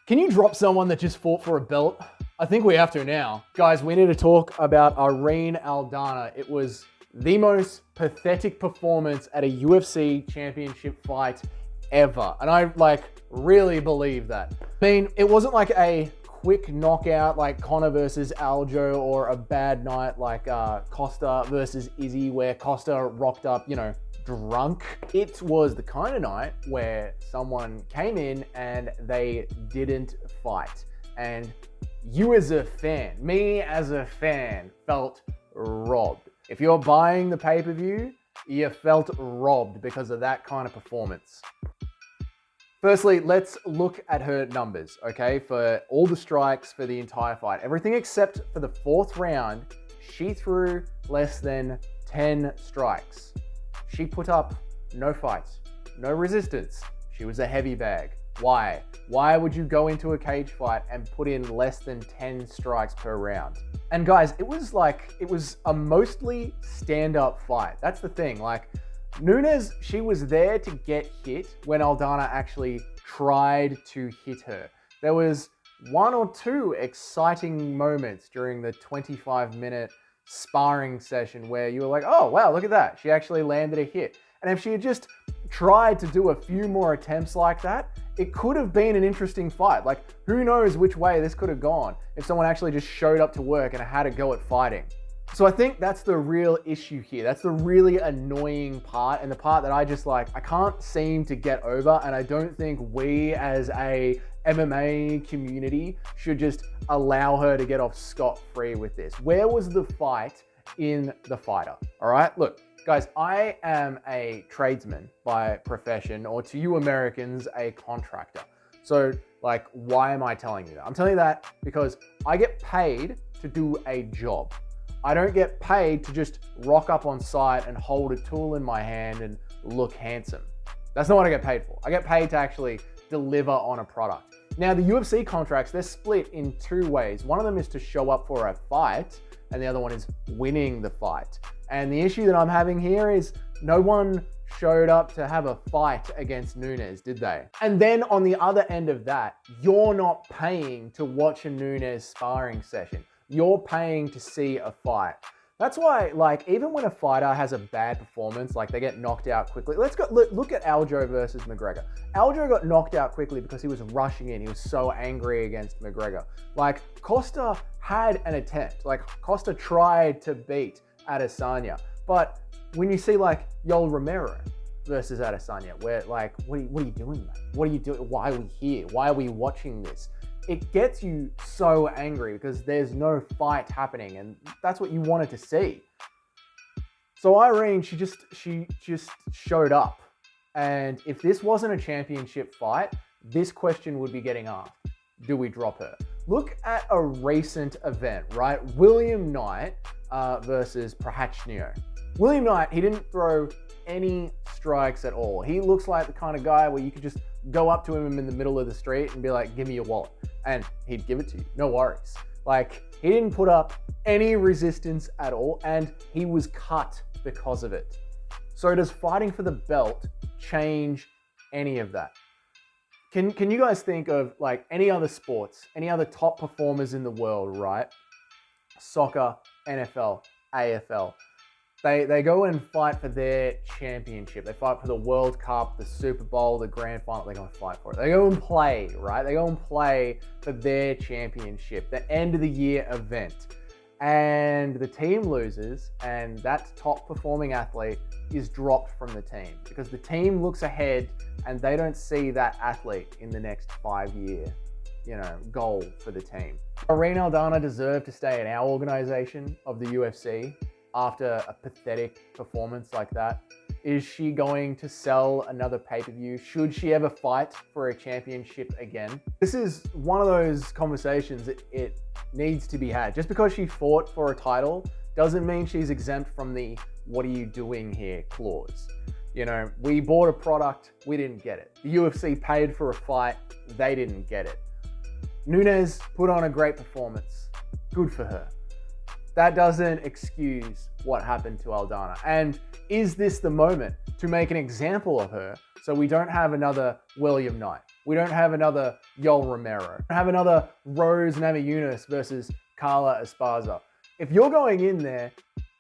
Can you drop someone that just fought for a belt? I think we have to now. Guys, we need to talk about Irene Aldana. It was the most pathetic performance at a UFC championship fight ever. And I really believe that. I mean, it wasn't like a quick knockout like Conor versus Aljo or a bad night like Costa versus Izzy where Costa rocked up, drunk. It was the kind of night where someone came in and they didn't fight. And you as a fan, me as a fan, felt robbed. If you're buying the pay-per-view, you felt robbed because of that kind of performance. Firstly, let's look at her numbers, okay? For all the strikes for the entire fight. Everything except for the fourth round, she threw less than 10 strikes. She put up no fight, no resistance. She was a heavy bag. Why? Why would you go into a cage fight and put in less than 10 strikes per round? And guys, it was a mostly stand-up fight. That's the thing. Nunes, she was there to get hit when Aldana actually tried to hit her. There was one or two exciting moments during the 25-minute sparring session where you were like, oh, wow, look at that. She actually landed a hit. And if she had just tried to do a few more attempts like that, it could have been an interesting fight. Who knows which way this could have gone if someone actually just showed up to work and had a go at fighting. So I think that's the real issue here. That's the really annoying part, and the part that I can't seem to get over, and I don't think we as a MMA community should just allow her to get off scot-free with this. Where was the fight in The Fighter? All right, look, guys, I am a tradesman by profession, or to you Americans, a contractor. So why am I telling you that? I'm telling you that because I get paid to do a job. I don't get paid to just rock up on site and hold a tool in my hand and look handsome. That's not what I get paid for. I get paid to actually deliver on a product. Now, the UFC contracts, they're split in two ways. One of them is to show up for a fight, and the other one is winning the fight. And the issue that I'm having here is no one showed up to have a fight against Nunes, did they? And then on the other end of that, you're not paying to watch a Nunes sparring session. You're paying to see a fight. That's why, even when a fighter has a bad performance, they get knocked out quickly. Let's go look at Aljo versus McGregor. Aljo got knocked out quickly because he was rushing in. He was so angry against McGregor. Costa had an attempt. Costa tried to beat Adesanya. But when you see, Yoel Romero versus Adesanya, where, what are you doing, man? What are you doing? Why are we here? Why are we watching this? It gets you so angry because there's no fight happening, and that's what you wanted to see. So Irene, she just showed up. And if this wasn't a championship fight, this question would be getting asked. Do we drop her? Look at a recent event, right? William Knight versus Prachnio. William Knight, he didn't throw any strikes at all. He looks like the kind of guy where you could just go up to him in the middle of the street and be like, give me your wallet. And he'd give it to you, no worries. He didn't put up any resistance at all, and he was cut because of it. So does fighting for the belt change any of that? Can you guys think of any other sports, any other top performers in the world, right? Soccer, NFL, AFL. They go and fight for their championship. They fight for the World Cup, the Super Bowl, the Grand Final. They go and fight for it. They go and play, right? They go and play for their championship, the end of the year event. And the team loses, and that top performing athlete is dropped from the team because the team looks ahead and they don't see that athlete in the next 5-year, goal for the team. Irene Aldana deserved to stay in our organization of the UFC. After a pathetic performance like that? Is she going to sell another pay-per-view? Should she ever fight for a championship again? This is one of those conversations that it needs to be had. Just because she fought for a title doesn't mean she's exempt from the "what are you doing here" clause. We bought a product, we didn't get it. The UFC paid for a fight, they didn't get it. Nunes put on a great performance. Good for her. that doesn't excuse what happened to Aldana. And is this the moment to make an example of her so we don't have another William Knight? We don't have another Yoel Romero. We don't have another Rose Namajunas versus Carla Esparza. If you're going in there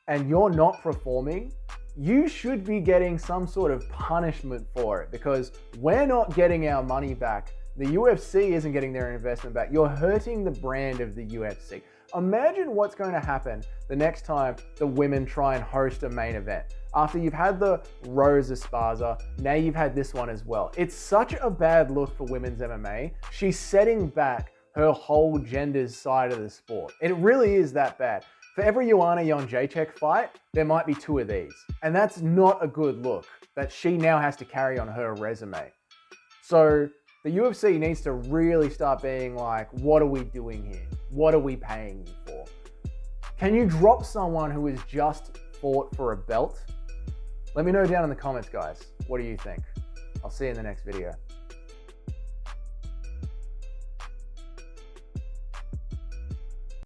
and you're not performing, you should be getting some sort of punishment for it, because we're not getting our money back. The UFC isn't getting their investment back. You're hurting the brand of the UFC. Imagine what's going to happen the next time the women try and host a main event. After you've had the Rose Esparza, now you've had this one as well. It's such a bad look for women's MMA. She's setting back her whole gender's side of the sport. It really is that bad. For every Joanna Jędrzejczyk fight, there might be 2 of these. And that's not a good look that she now has to carry on her resume. So the UFC needs to really start being like, what are we doing here? What are we paying you for? Can you drop someone who has just fought for a belt? Let me know down in the comments, guys. What do you think? I'll see you in the next video.